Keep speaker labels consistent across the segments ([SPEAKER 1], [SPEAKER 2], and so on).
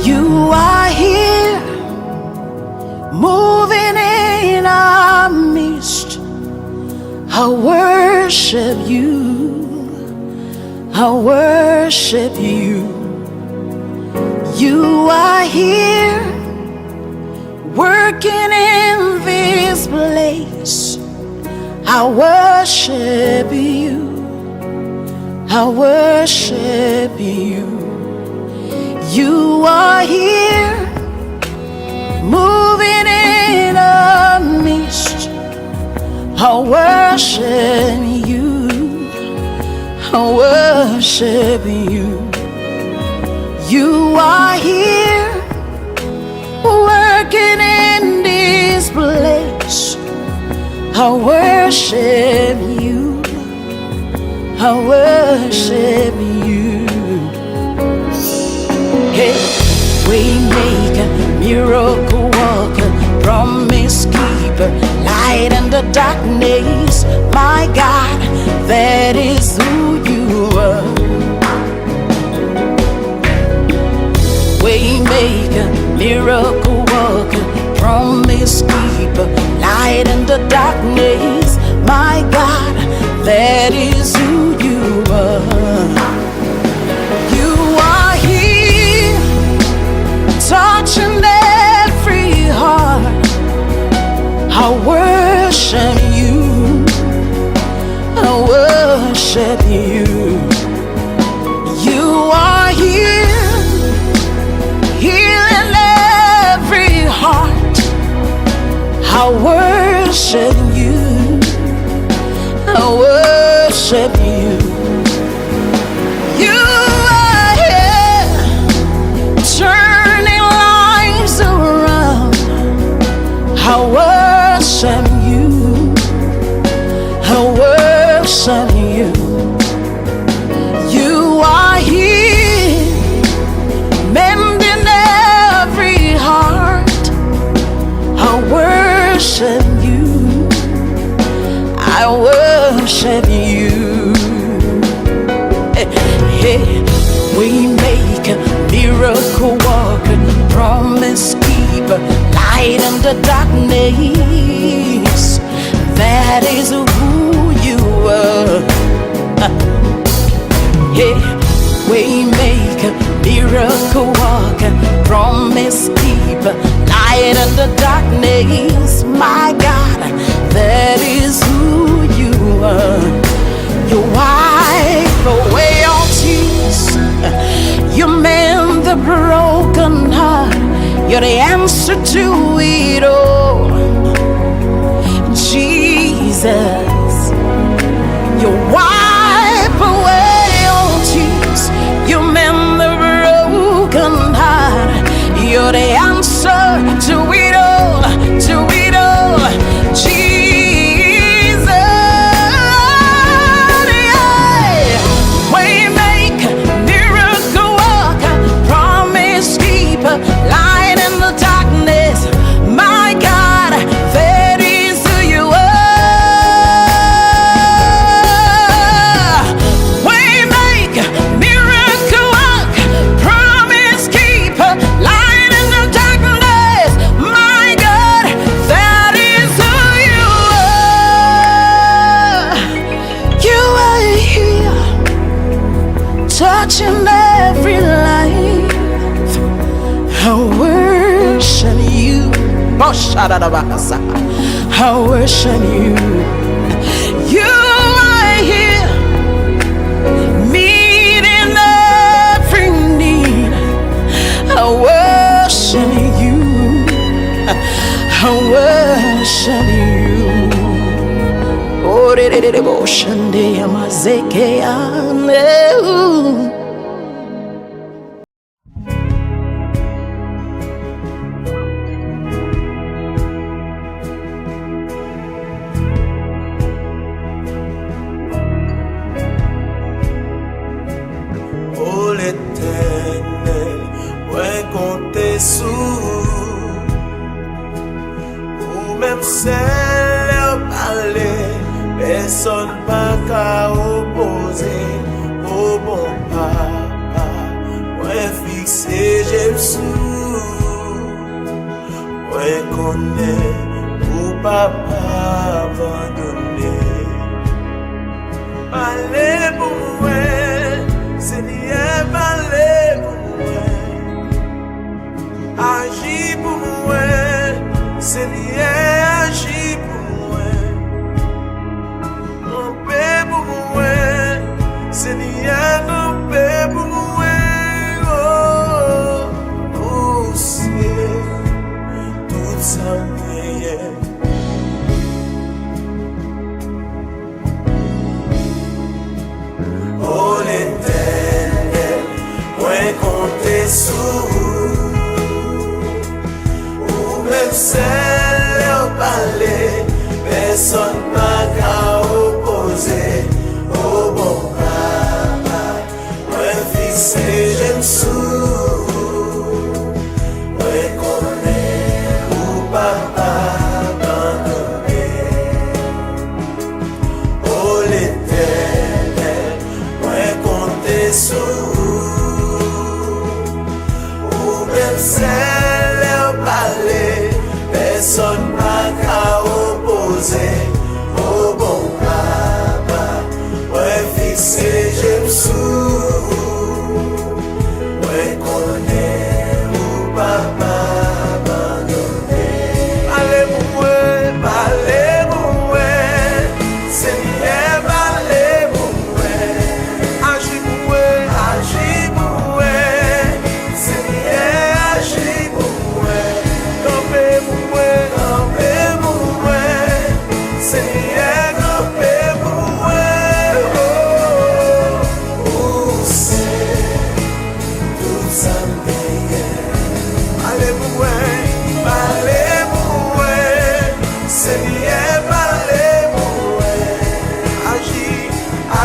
[SPEAKER 1] You are here, moving in our midst. I worship you, I worship you. You are here, working in this place. I worship you, I worship you. You are here, moving in our midst. I worship you, I worship you. You are here, working in this place. I worship you, I worship you. Hey, waymaker, miracle worker, promise keeper, light in the darkness. My God, that is who you are. Waymaker, miracle worker, promise keeper, light in the darkness. My God, that is who you are. You are here, touching every heart. I worship you, I worship you. You are here, healing every heart. I worship you, I worship you. You are here, turning lives around. I worship you, I worship you. You are here, mending every heart. I worship you, I worship you. Hey, we make a miracle walker, promise keeper, light in the darkness. That is who you are. Hey, we make a miracle walker, promise keeper, light in the darkness. My God, that is who you are. You wipe away all tears, you mend the broken heart. You're the answer to it all, Jesus. You wipe away all tears, you mend the broken heart. You're the answer to it all, to it all, Jesus. Yeah. Waymaker, miracle worker, promise keeper, light in the darkness. My God, that is who you are. Waymaker, miracle worker, promise keeper, light in the darkness. My God, that is who you are. You are here, touching every life. I worship you. Oh, I worship you. You are here, meeting every need. I worship you, I worship you. Oh, devotion, day,
[SPEAKER 2] Oh l'Éternel, ouais compter sous, ou même celle parler, personne pas qu'à opposer au bon papa, ouais fixe Jésus, ouais connaît ou papa abandonné. Parlez pour moi, Seigneur, parlez pour moi. Agis pour moi, Seigneur, agis pour moi. Campez pour moi, Seigneur, campez pour moi. Oh, c'est tout ça prière. Oh l'Éternel, moi compter sur ou même seul parler, personne n'a qu'à opposer. Oh bon papa, moi fixé j'aime sous, moi connais ou papa abandonné. Oh l'Éternel, moi compter sur ou même seul parler, personne n'a qu'à opposer. Oh bon papa, ouais fixé j'aime sous, ouais connais ou papa abandonné. Parlez pour moi, Seigneur, parlez pour moi. Agis pour moi, Seigneur, agis pour moi. Campez pour moi, Seigneur, campez pour moi. Oh, c'est tout ça meilleur. Allez pour moi, Seigneur, parlez pour moi.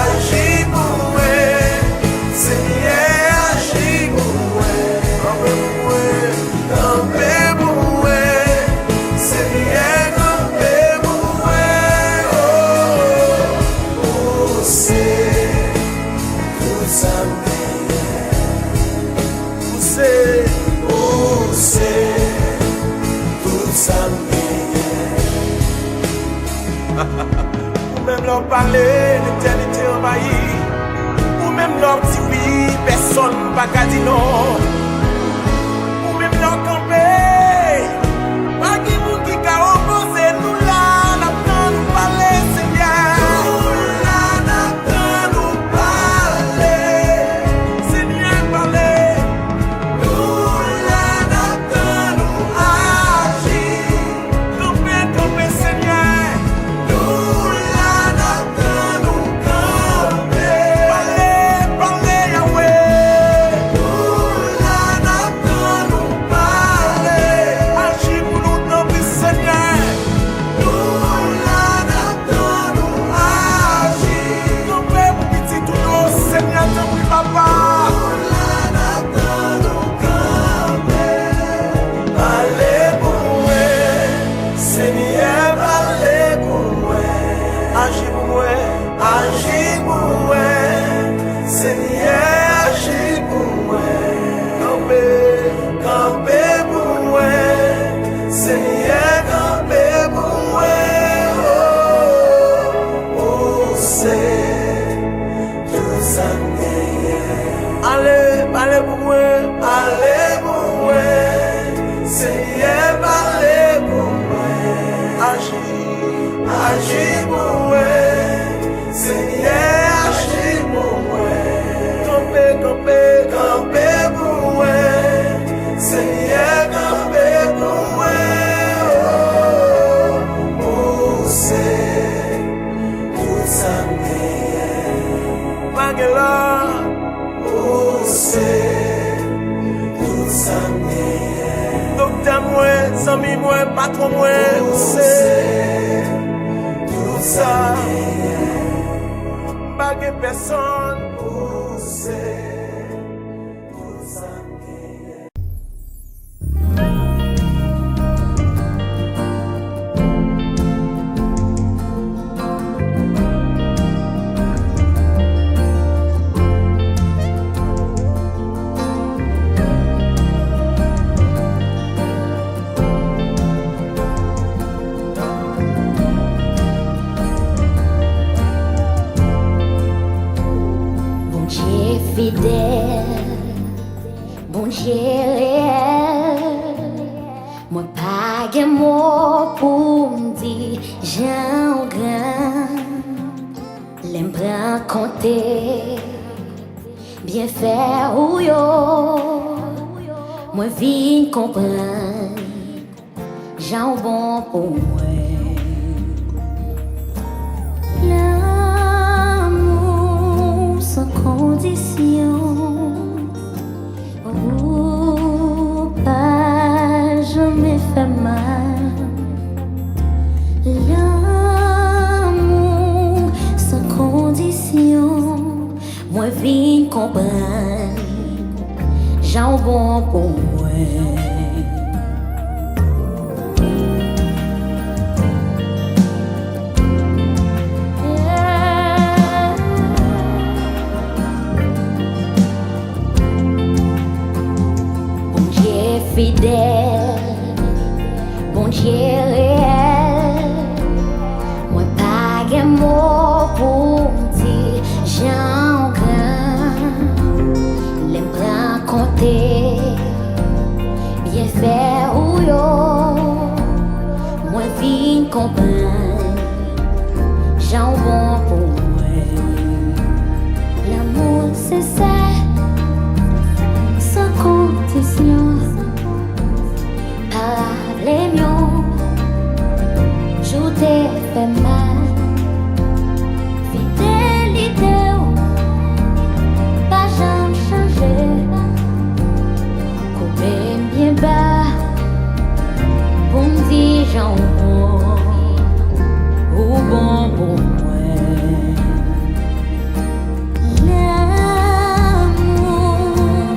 [SPEAKER 2] Agis pour moi, Seigneur, agis pour moi. Campez pour moi, Seigneur, campez pour moi. Oh, c'est tout ça meilleur. C'est tout ça meilleur. Ou même leur parler, l'éternité envahie. Ou même leur dit oui, personne pas qu'à dire non. Ou même leur camper, pas qui vous qui qu'a opposé nous là, n'apprend nous parler, Seigneur. Nous là, n'apprend nous parler, Seigneur, parler. Nous là, n'apprend nous agir. Camper, Seigneur. Nous là, n'apprend nous camper. Parler, Yahweh. Nous là, n'apprend nous parler. Agis pour nous, camper, Seigneur. Nous là, n'apprend nous agir. Camper pour petit tout nous, Seigneur, camper, papa. Nous là, n'apprend nous camper. Parlez pour moi, Seigneur, parlez pour moi. Agis pour moi, Seigneur, agis pour moi. Campez pour moi, Seigneur, campez pour moi. Oh, c'est tout ça meilleur. Allez pour moi, Seigneur, parlez pour moi. Agis pour moi, Seigneur, agis pour moi. Campez pour moi, Seigneur, campez pour moi. Oh, c'est tout ça meilleur. Magela, oh, c'est tout ça meilleur. Docteur moi, ami moi, patron moi, c'est tout ça meilleur. Bague personne, oh, c'est tout ça meilleur.
[SPEAKER 3] gen mot pour m'di j'en grand. L'aime pran compter bien faire ou yo. Moi vin comprendre j'en bon pour moi. L'amour sans condition. Pas jamais fait mal. L'amour sans condition. Moi vin comprendre j'en bon pour moi. Fidèle, bon Dieu réel. Moi pas gen mot pour dire j'en grand. L'aime pran compter bien faire ou yo. Moi vin comprendre j'en bon pour moi. L'amour c'est ça, sans condition. Les miens, je t'ai fait mal. Fidélité, pas jamais changé. Coupé bien bas, bon dit j'en bon, ou bon pour moi. L'amour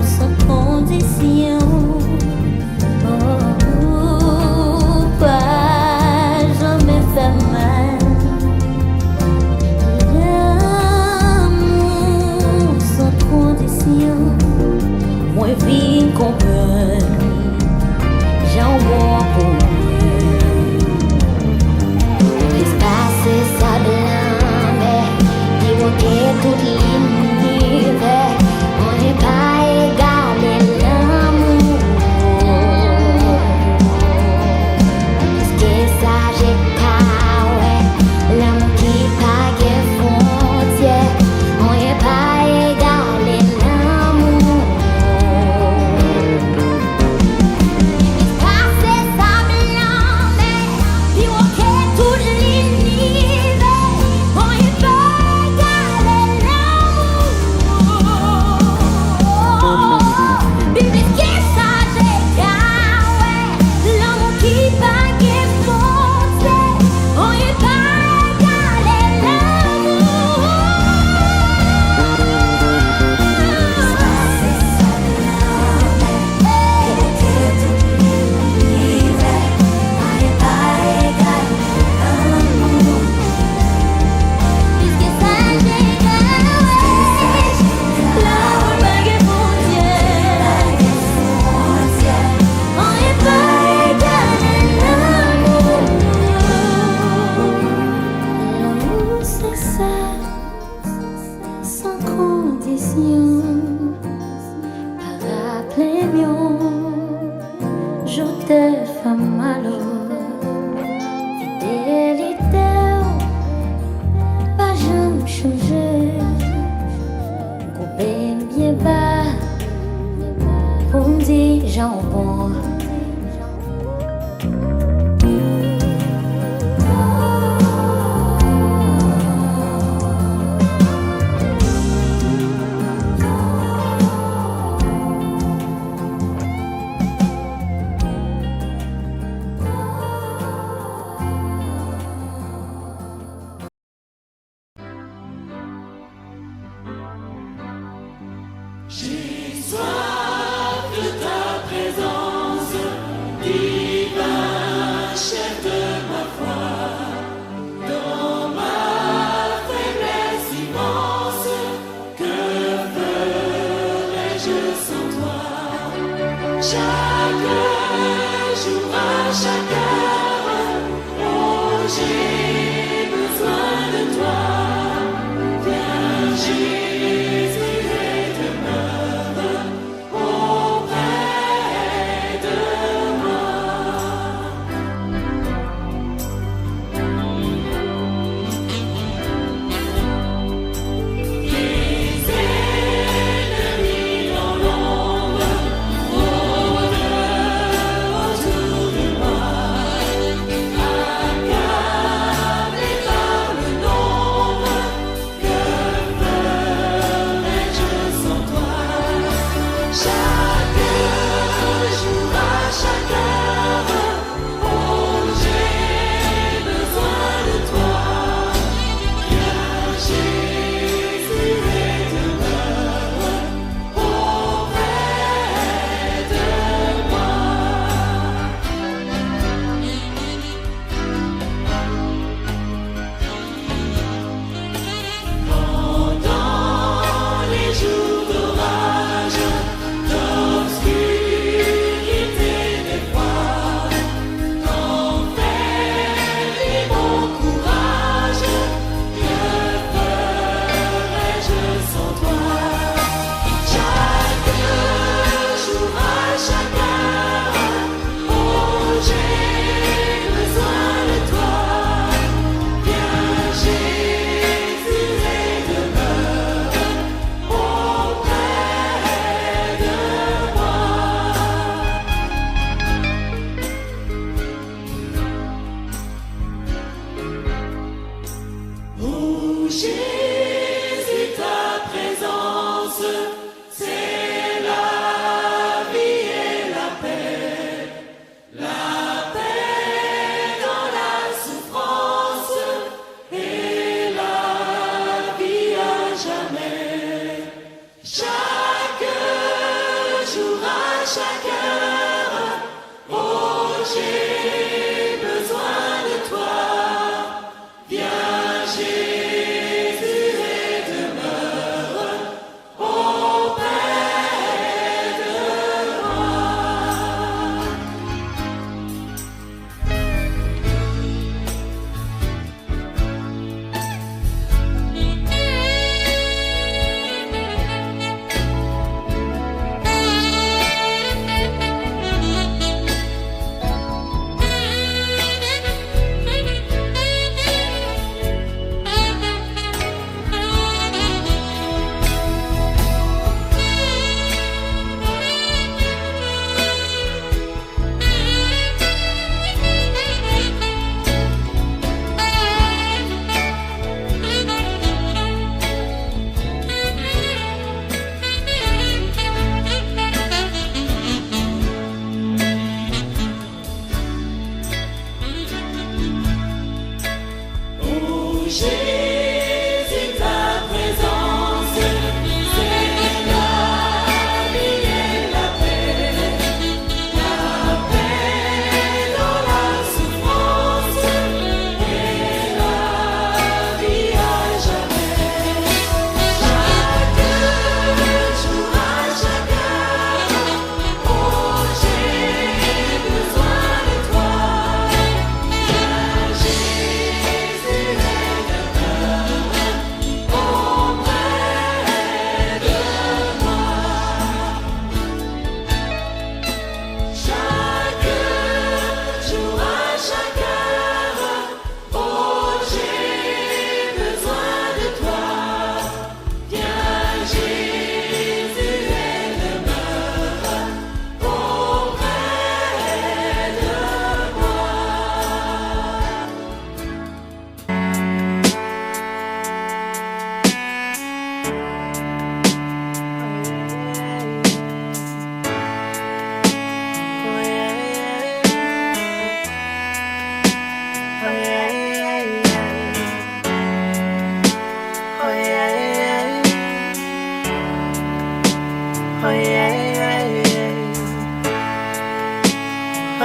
[SPEAKER 3] sans condition. Moi vin comprendre j'en bon pour moi. L'espace ça blanc mais pivoter toute l'univers. On n'est pas égal mais l'amour. Est-ce que ça j'ai qu'à ouais l'amour qui pas de frontières. On n'est pas égal mais l'amour.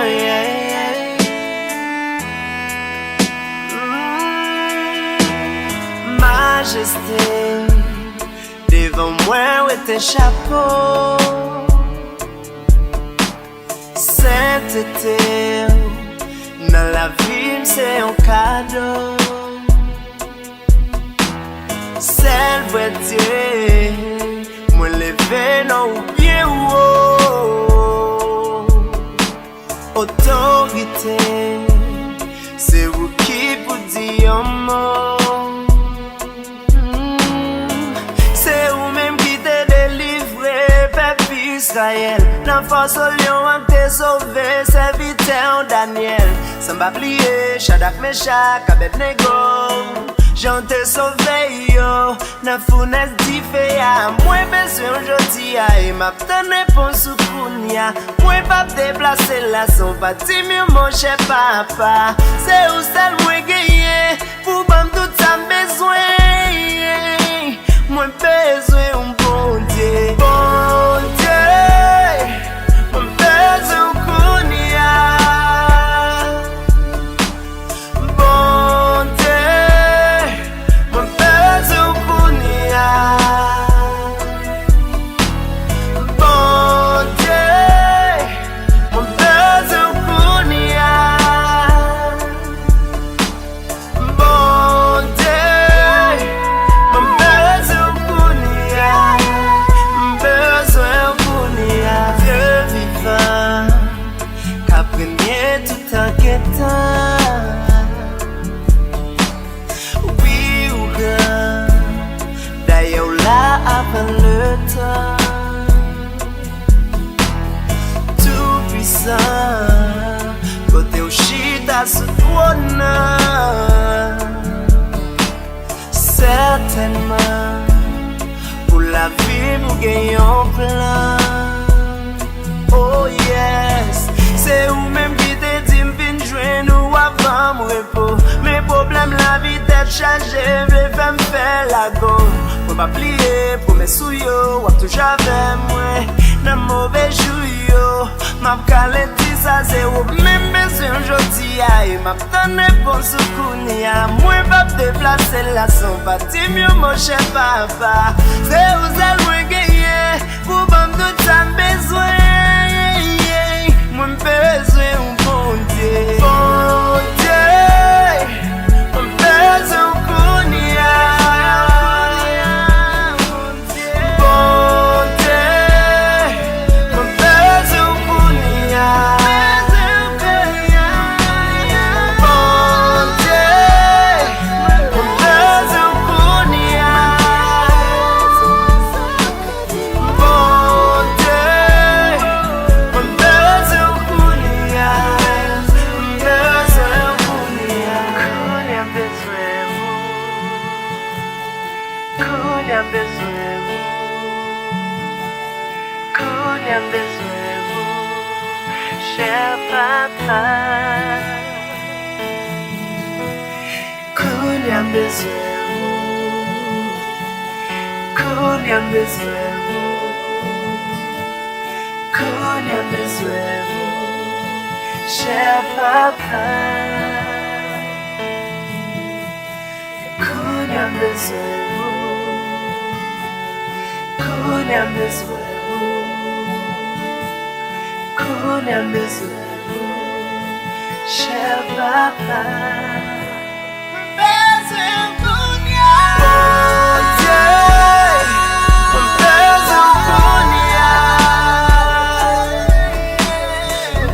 [SPEAKER 2] Oh, yeah, yeah. Majesté, devant moi, où est tes chapeaux? Sainteté, dans la vie, c'est un cadeau. Celle vrai Dieu, moi levé non ou bien haut. Autorité, c'est vous qui vous dit un mot. C'est vous-même qui t'es délivré, peuple Israël. Dans force au lion, on t'est sauvé, c'est vite en Daniel. Sans pas plier, Shadak Meshach, Abednego. J'en t'ai sauvé yo, na fournaise di fe ya. Moi besoin aujourd'hui et m'a donné pour soukounia. Moi pas déplacer la son pas mieux mon cher papa. C'est où seul moi gagné pour bam tout ça besoin. Moi besoin un bon Dieu, bon Dieu. Moi besoin kounia. Oui ou rien, d'ailleurs là avant le temps, tout puissant, côté au chita sous trône, certainement, pour la vie nous gagnons plein. Oh yes, c'est vous-même qui t'es dit nous avant mon repos. Mes problèmes, la vie tête chargée, me faire me faire la go. Pour pas plier, pour mes souillots, ou toujours avec moi. Dans mauvais jour, yo, m'a calé ça zéro. Même besoin aujourd'hui, et m'a donné pour soukounia. Moi, pas déplacer la son, pas mieux mon cher papa. C'est vous allez moi gagner, pour pas tout ça besoin. Moi, besoin un bon Dieu. Bon Dieu, mon besoin kounia. Bon Dieu, mon besoin kounia. Bon Dieu, mon besoin kounia. Bon Dieu, mon besoin kounia. Kounia besoin vous, kounia besoin vous, cher papa. Kounia besoin vous, kounia besoin vous, kounia besoin vous, cher papa. Kounia besoin vous, kounia besoin vous, kounia besoin vous, cher papa. Besoin kounia. Bon Dieu, mon besoin kounia.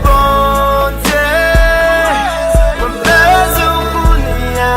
[SPEAKER 2] Bon Dieu, mon besoin kounia.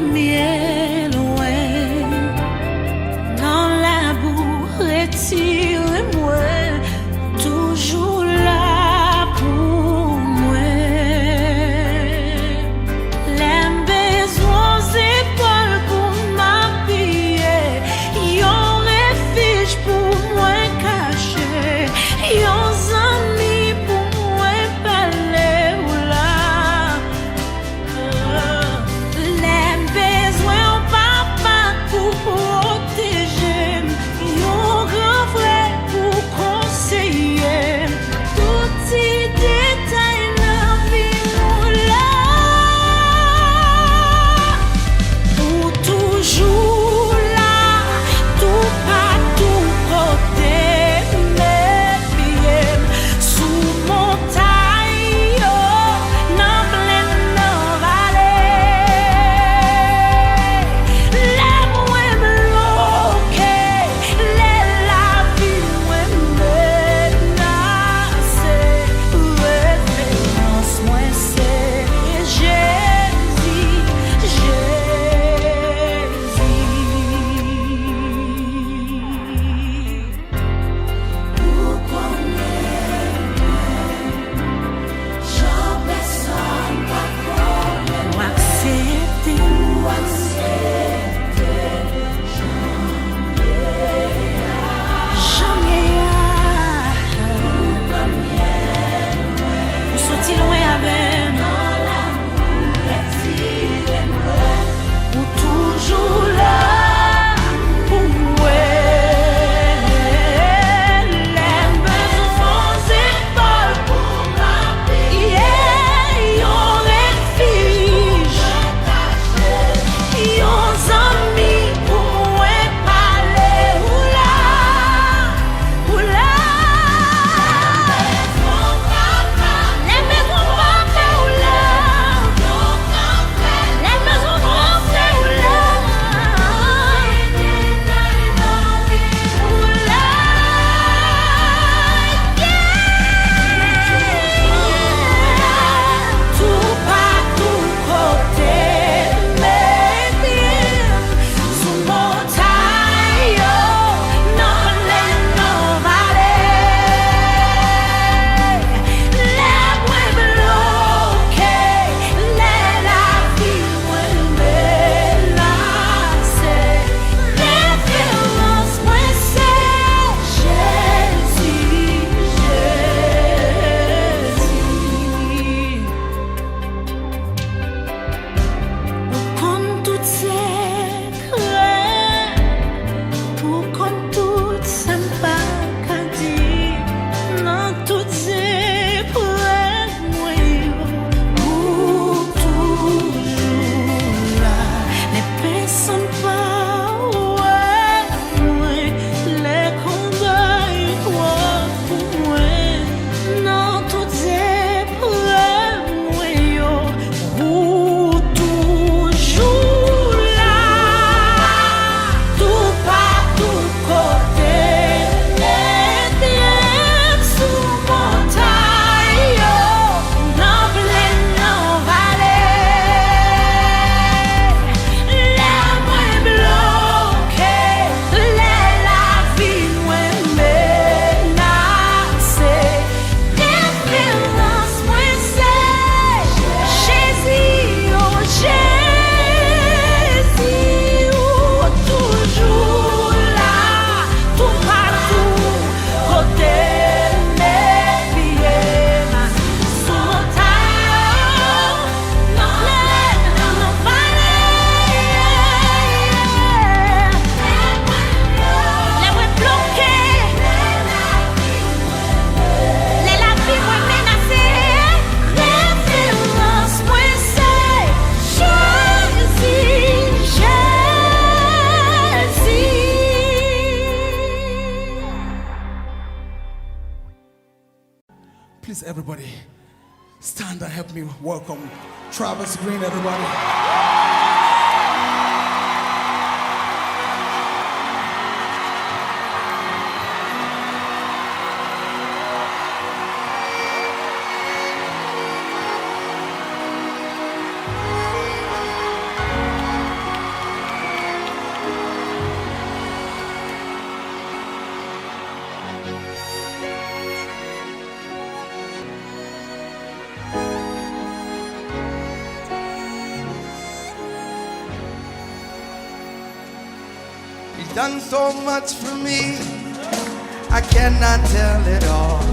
[SPEAKER 1] miel, ouais. Dans la boue, retire-moi, toujours là pour moi. Les besoins épaules pour m'appuyer, yon refuge pour moi caché, yon ami pour moi parler ou là. Les besoins papa pour protéger, yon grand frère pour conseiller, tout ces détails dans vie nous là, pour toujours là, tout partout côté mes pieds, sous montagne, dans plaine, dans vallée, les moins bloqués, les la vie moins menacée, référence moins c'est Jésus, pour connaître, j'en personne pas pour accepter, jamais ou sorti loin avec ou toujours là pour moi. Les besoins épaules pour m'appuyer, yon refuge, yon ami pour moi parler ou là, ou là. Les maisons papa ou là, les maisons français ou là, tout partout côté mes pieds, sous montagne, dans plaine, dans vallée, les moins bloqués, les la vie moins menacée, référence moins c'est Jésus, pour toutes secrets, pour toutes sympa qu'à dire, dans toutes épreuves, pour toujours là, les personnes pas, ouais, les combats, pour moi, dans toutes épreuves, pour toujours là, tout partout côté les pieds, sous montagne, dans plaine, dans vallée, les moins bloqués, les la vie moins menacée, référence moins c'est Jésus, oh Jésus, oh toujours là, tout partout côté mes pieds, sous montagne, dans plaine, dans vallée, les moins bloqués, les la vie moins menacée, référence moins c'est Jésus,
[SPEAKER 4] Please, everybody, stand and help me welcome Travis Green, everybody.
[SPEAKER 2] He's done so much for me, I cannot tell it all.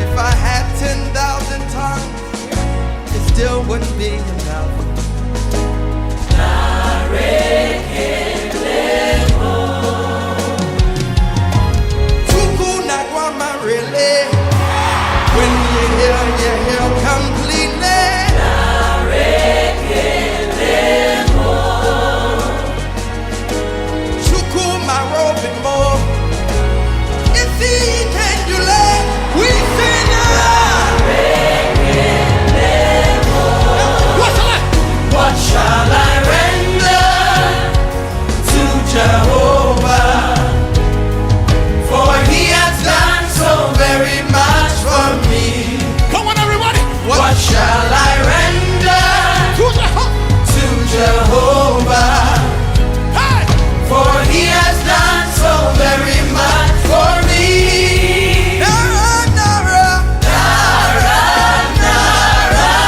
[SPEAKER 2] If I had 10,000 tongues, it still wouldn't be enough. Tuku Nagwama really. When you hear completely. Chuku my robe and more. If he can do that, we say what shall I render to Jehovah? For he has done so very much for me.
[SPEAKER 4] Come on, everybody.
[SPEAKER 2] What shall I render to Jehovah?
[SPEAKER 4] Hey!
[SPEAKER 2] For he has done so very much for me. Nara, nara, nara, nara,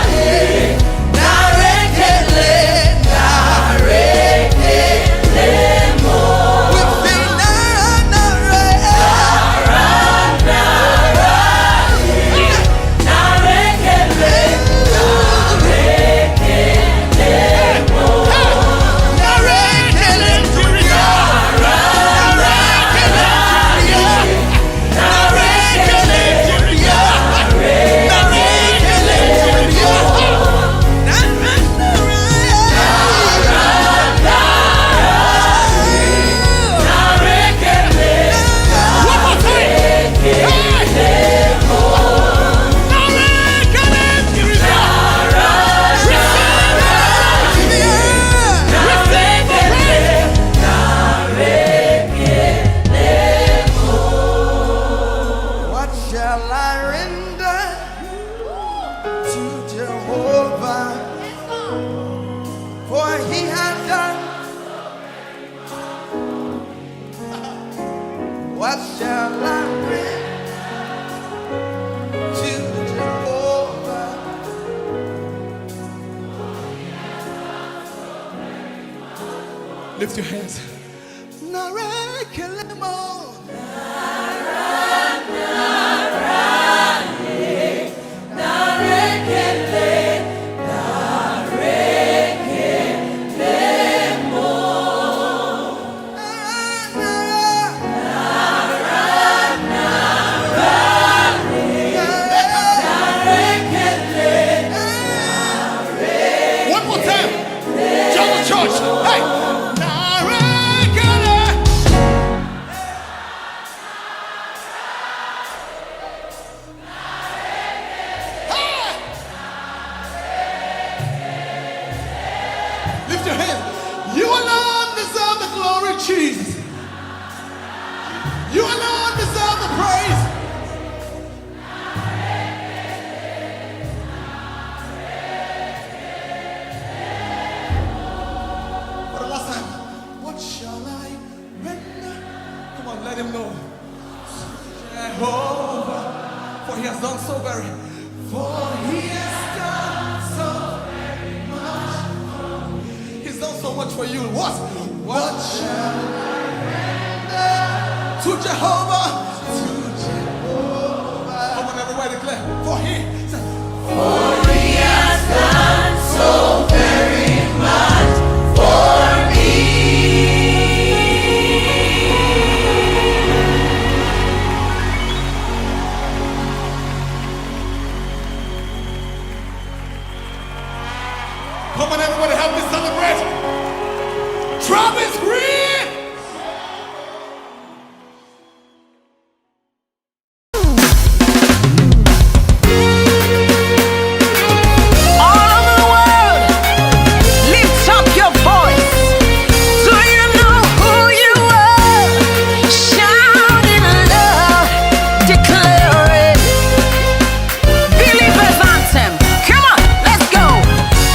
[SPEAKER 2] eh. Narekele, narekele mo. We sing nara, nara, nara, eh. Narekele, narekele mo. Narekele Julia, narekele Julia, narekele Julia, narekele Julia.
[SPEAKER 4] One more time.
[SPEAKER 2] What shall I render to Jehovah? For he has done. What shall I render to Jehovah?
[SPEAKER 4] Lift your hands.
[SPEAKER 2] Narekelemo.
[SPEAKER 4] One more time. Tell the church. Hey. Narekele. Lift your hands. You alone deserve the glory, Jesus. You alone deserve the praise. For the last time, what shall I render? Come on, let him know. Jehovah, for he has done so very. For he has done so very much. He's done so much for you. What shall I render to Jehovah? To Jehovah. Come on, everybody declare. For he
[SPEAKER 2] has done so very much for me.
[SPEAKER 4] Come on, everybody, help me celebrate. Travis Green.
[SPEAKER 1] All over the world, lift up your voice. Do you know who you are? Shout in love, declare it. Believers anthem. Come on, let's go.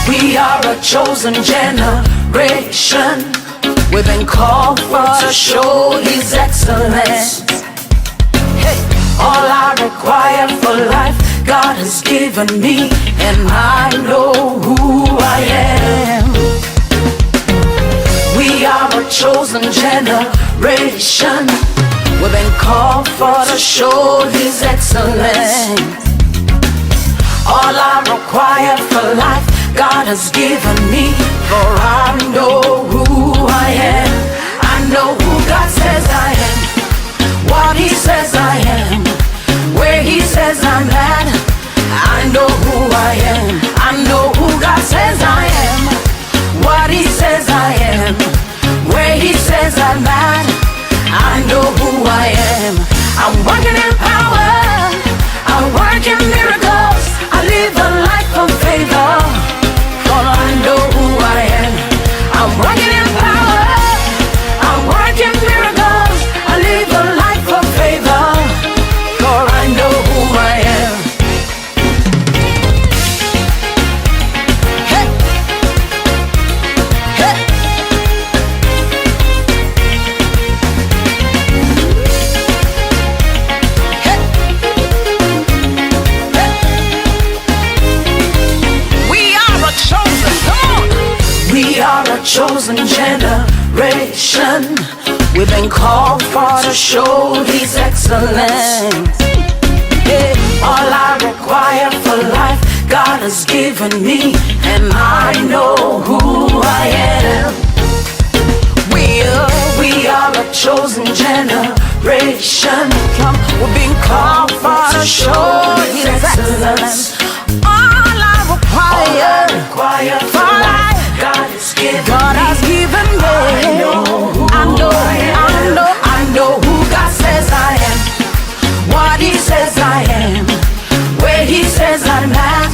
[SPEAKER 1] We are a chosen generation. We've been called for to show His excellence. Hey, all I require for life, God has given me, and I know who I am. We are a chosen generation. We've been called for to show His excellence. All I require for life, God has given me, for I know who I am. I know who God says I am, what He says I am, where He says I'm at. I know who I am. I know who God says I am, what He says I am, where He says I'm at. I know who I am. I'm working in power, I work in miracles, I live a life of favor, for I know who I am. I'm working in power, I work in miracles, I live a life of favor, for I know who I am. Hey. Hey. We are a chosen generation. We've been called for to show His excellence. Yeah. All I require for life, God has given me, and I know who I am. We are a chosen generation. Come, we've been called for to show His excellence. All I require for life, God has given me. I know who God says I am, what He says I am, where He says I'm at.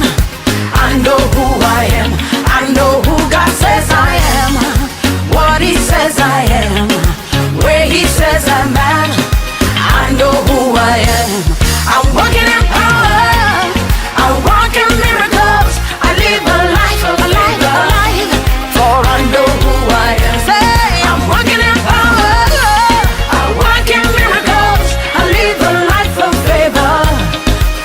[SPEAKER 1] I know who I am. I know who God says I am, what He says I am, where He says I'm at. I know who I am. I'm walking in power, I walk in miracles, I live a life of life, for I know who I am. Say, I'm walking in power, I walk in miracles, I live a life of favor,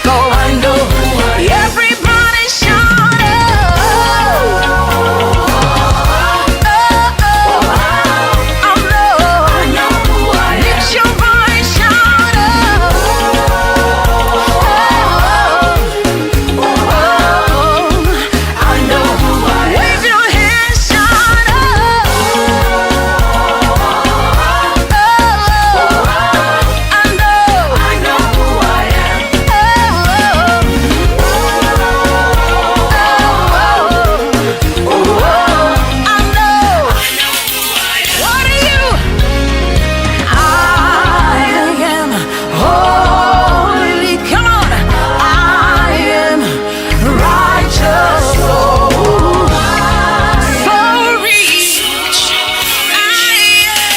[SPEAKER 1] for I know who I am. Everybody shout I know who I am. Lift your voice, shout I know who I am. Wave your hands, shout I know who I am. What are you? I am holy. Come on. I am righteous. So rich. I am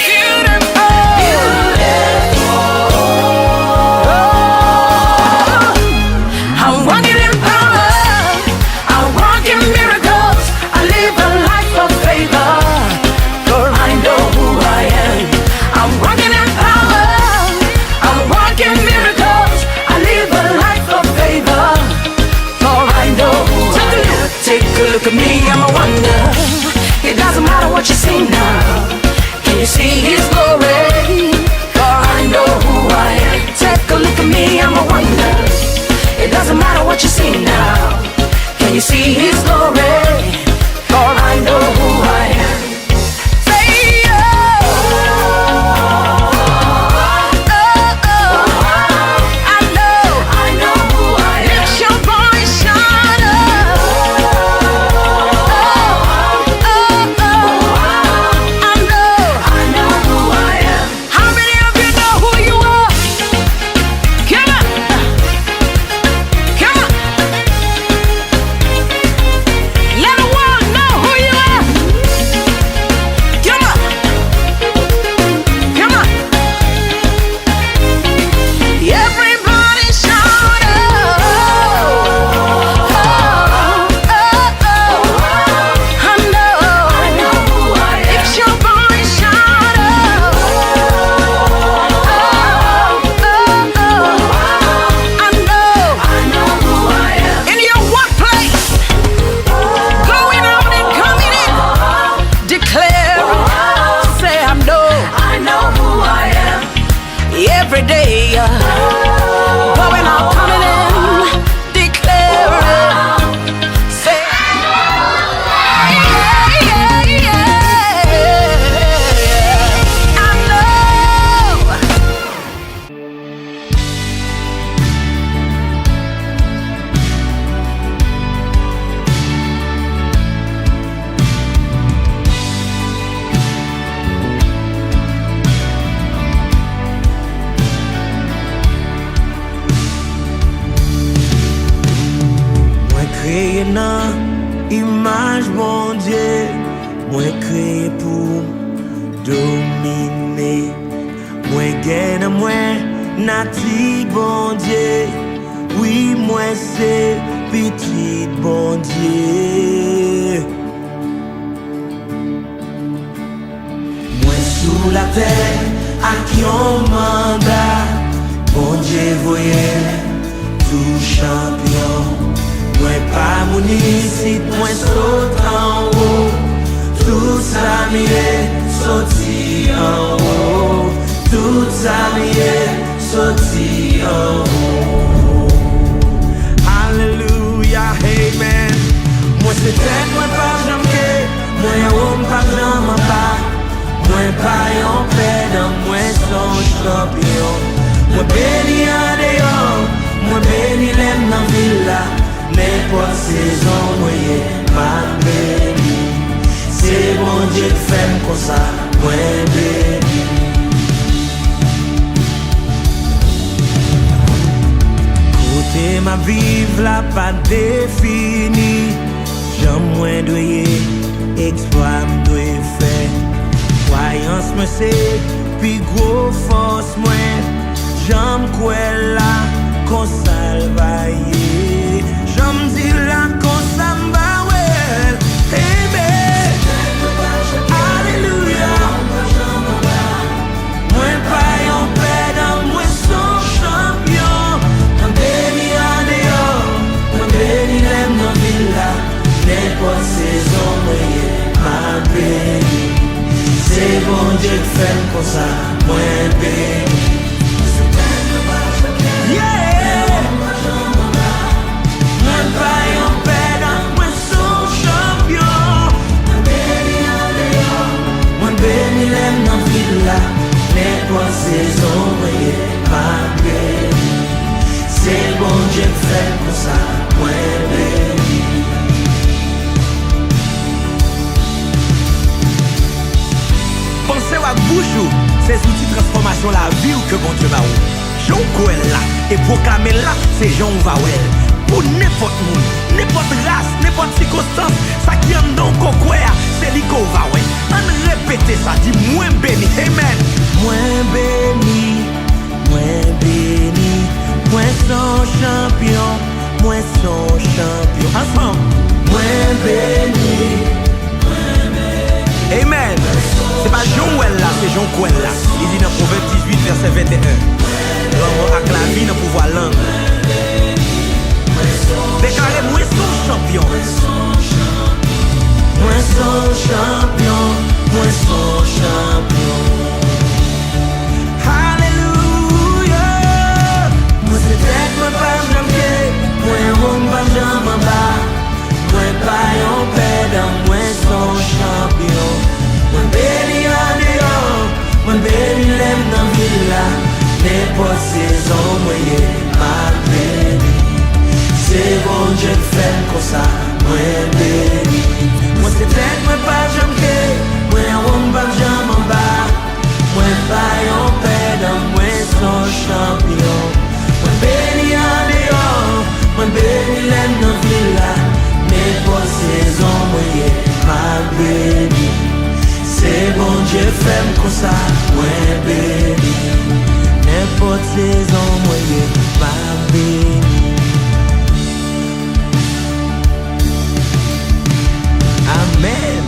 [SPEAKER 1] beautiful. I'm walking in power, I walk in miracles, I live a life of favor, for I know who I am. I'm walking in power, I walk in miracles, I live a life of favor, for I know who I am. Take a look at me, I'm a wonder. It doesn't matter what you see now. Can you see His glory? For I know who I am. Take a look at me, I'm a wonder. It doesn't matter what you see now. Can you see His glory? For I know who I am. Say I know who I am. Lift your voice, shout Going out, coming in, declaring, say, I know.
[SPEAKER 2] Créé dans image mon Dieu, moi créé pour dominer. Moi gagne moi nati bon Dieu, oui moi c'est petit bon Dieu. Moi sous la terre à qui on mandat, bon Dieu voyait tout champion. Moi pas mon ici, moi saute en haut. Tout ça m'est sorti en haut. Tout ça m'est sorti en haut. Alléluia, amen. Moi c'est tête, moi pas jamais. Moi homme pas jamais pas. Moi pas en peine, moi son champion. Moi béni en dehors, moi béni l'aime dans villa. N'importe saison, moi ma béni. C'est bon Dieu qui fait comme ça, moi béni. Côté ma vive là pas défini. J'aime moins doyer, exploit m'doyer fait. Croyance me c'est, puis gros force moins. J'aime quoi là, qu'on salvaille. J'aime dire là qu'on s'en va, well, amen. Alléluia. Moi pas en peine, moi son champion. Moi béni en dehors, moi béni l'aime dans villa. N'importe saison, moi ma béni. C'est bon Dieu qui fait comme ça, moi béni. N'importe saison, ma béni. C'est bon Dieu qui fait comme ça, moi béni. Pensez à bouche, ces outils de transformation la vie ou que bon Dieu va où. Jean Coel là, et proclamer là, c'est Jean va où. Pour n'importe monde, n'importe race, n'importe circonstance, ça qui aime donc quoi, c'est lui qu'on va où. On répète ça, dit moins béni, amen. Moins béni, moins son champion, moins son champion. Ensemble, moins béni, amen. C'est pas Jean-Ouel là, c'est Jean-Coel là. Il dit dans Proverbe 18, verset 21. L'homme avec la vie dans le pouvoir langue. Déclarez moi son champion. Moi son champion, moi son champion. Alléluia. Moi c'est tête, moi pas jamais. Moi homme pas jamais bas. Moi pas en peine, moi son champion. Moi béni en dehors, moi béni l'aime dans villa. N'importe saison, moi ma béni. C'est bon Dieu qui fait comme ça, moi béni. Moi c'est tête, moi pas jamais. Moi homme pas jamais bas. Moi pas en peine, moi son champion. Moi béni en dehors, moi béni l'aime dans villa. N'importe saison, moi ma béni. C'est bon Dieu fait comme ça, moi béni. N'importe saison, moi ma béni. Amen.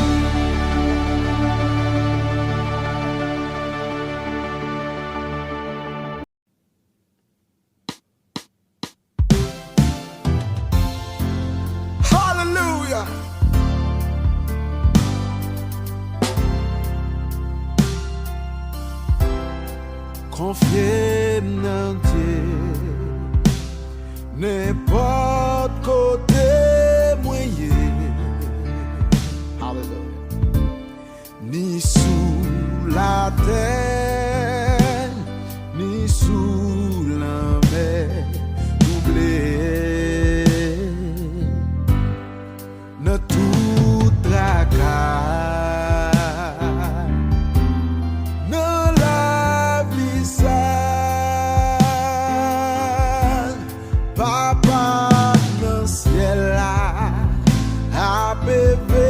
[SPEAKER 4] Hallelujah.
[SPEAKER 5] Confiez-moi
[SPEAKER 2] sous la mer doublée dans toute la caille, dans la vie sale, papa dans le ciel là a bébé.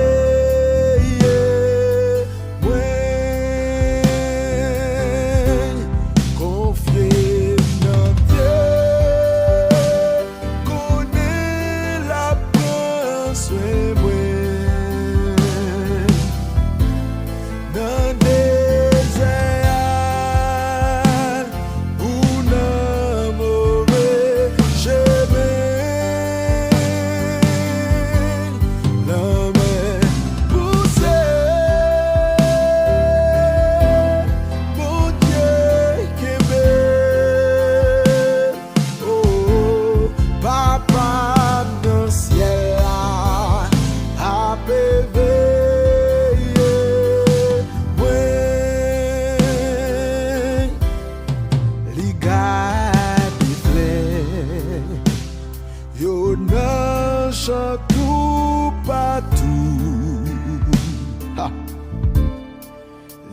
[SPEAKER 2] Tout partout,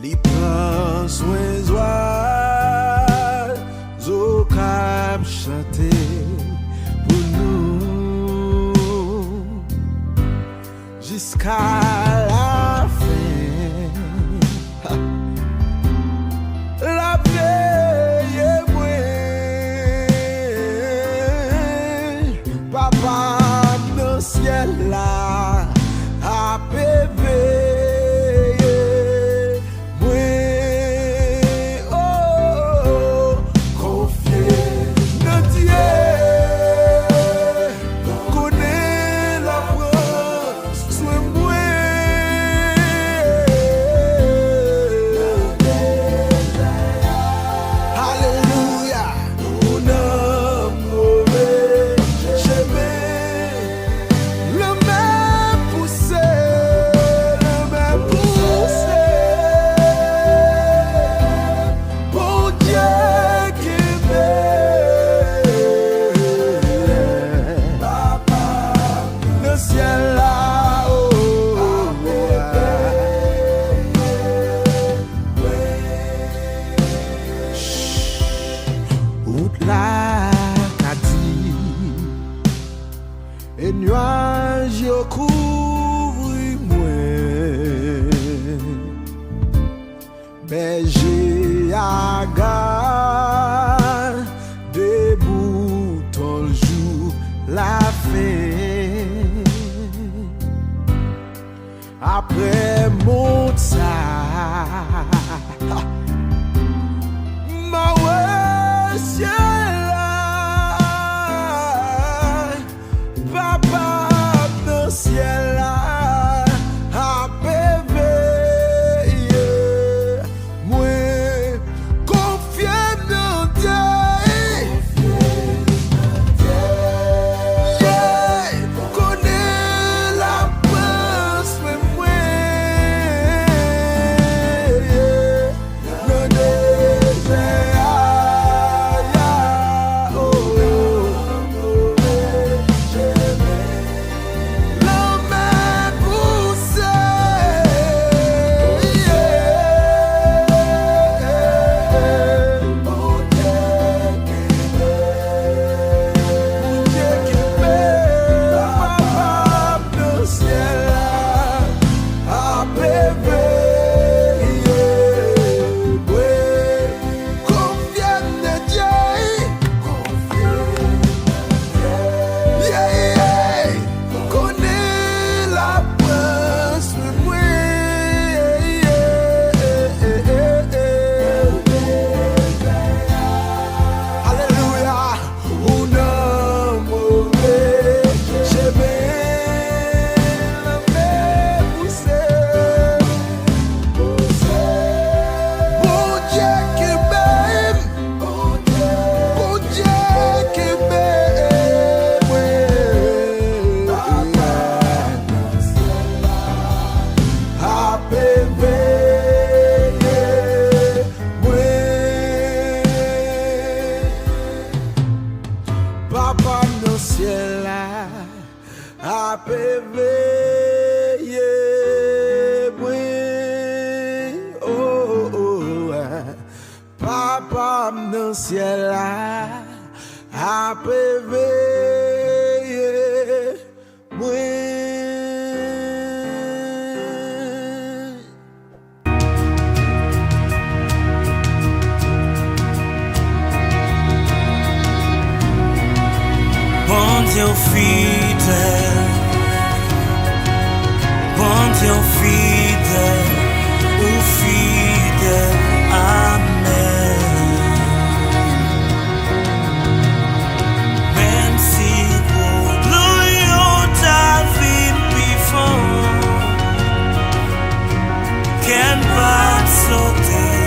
[SPEAKER 2] li prend soin zo cap chanter pour nous jusqu'à la fin. La veille est moins, papa. Ciel là a bébé moi oh confié dans Dieu connaît la France soin moi alléluia nous n'avons mauvais chemin. Et nuages yo couvri moi, berger à garde, debout ton jour la fin. Après mon ça, ma ouais ciel. Ciel là a bébé moi confié dans Dieu connais la pense mais moi dans désert veiller, oui, oh, oh, papa dans ciel là, a veiller, oui.
[SPEAKER 5] Bon Dieu fidèle, bon Dieu fidèle, ou fidèle, amen. Même si pour nous ta vie before, qu'elle va sauter,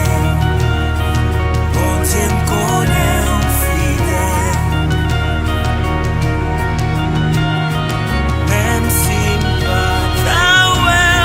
[SPEAKER 5] bon Dieu me connaît en fidèle. Même si pas ta ouais,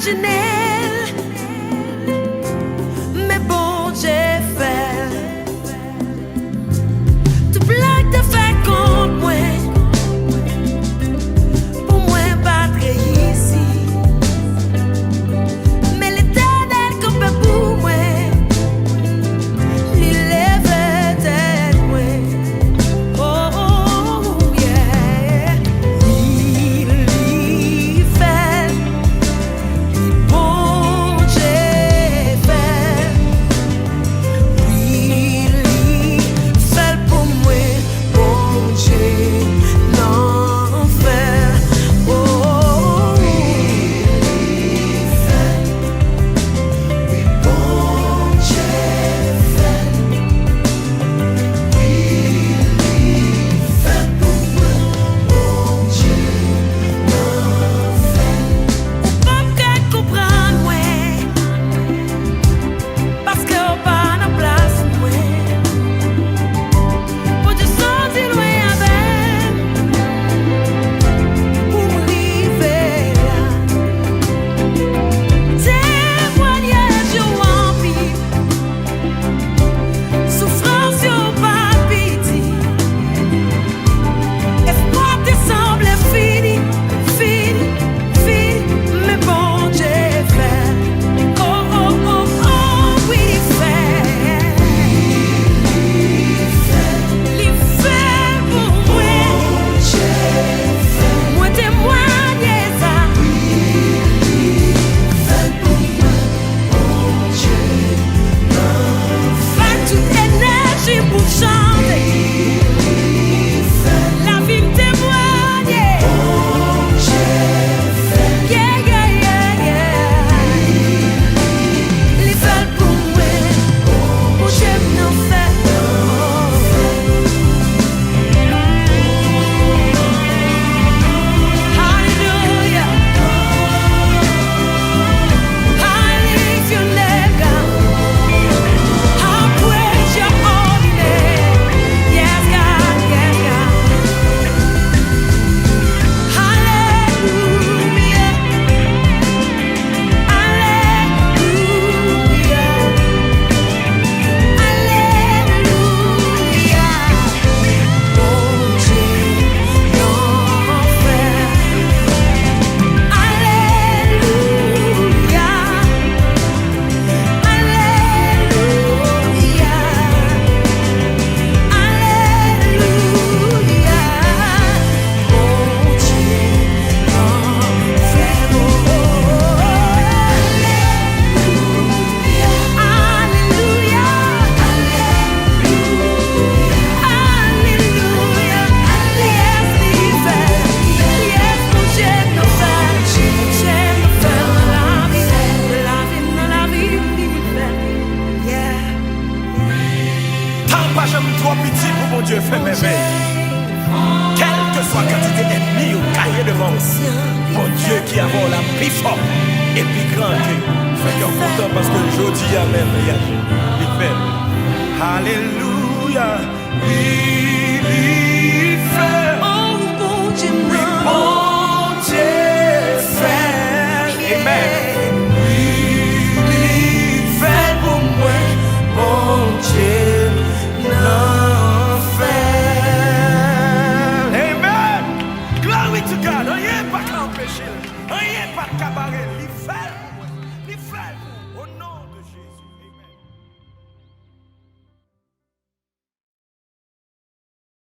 [SPEAKER 1] imaginer, mais bon, j'ai fait. Tout blague de fait contre moi, pour moi, battre ici. Mais l'éternel qu'on peut pour moi, il lève tête moi. Oh, yeah. Il fait, bon, j'ai fait. Il fait pour moi, bon, j'ai n'en fait. Oh, il fait, bon, j'ai fait. Il fait pour moi, bon, j'ai n'en fait. Ou pas qu'à comprendre, ouais, parce que on pas dans place, ouais. Pour te sentir loin avec, pour m'arriver là. Témoignage au rempli, souffrance au pas pitié. Espoir te semble fini, fini, fini, mais bon j'ai fait. Oh, oh, oh, oh, oui, il fait. Il fait pour moi. Moi témoigner ça. Fait toute énergie pour chanter. La vie me témoigne. Yeah, yeah, yeah, yeah. Les fait pour moi. Mon Dieu m'en fait. Hallelujah. I lift your name, God. I praise your holy name. Yes, God, yes, God. Hallelujah. Hallelujah. Hallelujah. Bon Dieu, n'en fait. Alléluia, Alléluia, Alléluia. Bon Dieu, n'en fait. Alléluia, Alléluia, yes, il fait. Yes, mon Dieu, n'en fait. J'aime faire la vie, il fait. Yeah.
[SPEAKER 2] Tant pas jamais trop petit pour mon Dieu fait merveille. Quelle que soit la quantité d'ennemis ou cahier devant nous, mon Dieu qui a la plus fort et plus grand que. Fait qu'on est content parce que je dis amen, il fait. Alléluia, il fait.
[SPEAKER 1] Oh, bon Dieu,
[SPEAKER 2] Bon Dieu fait. Amen.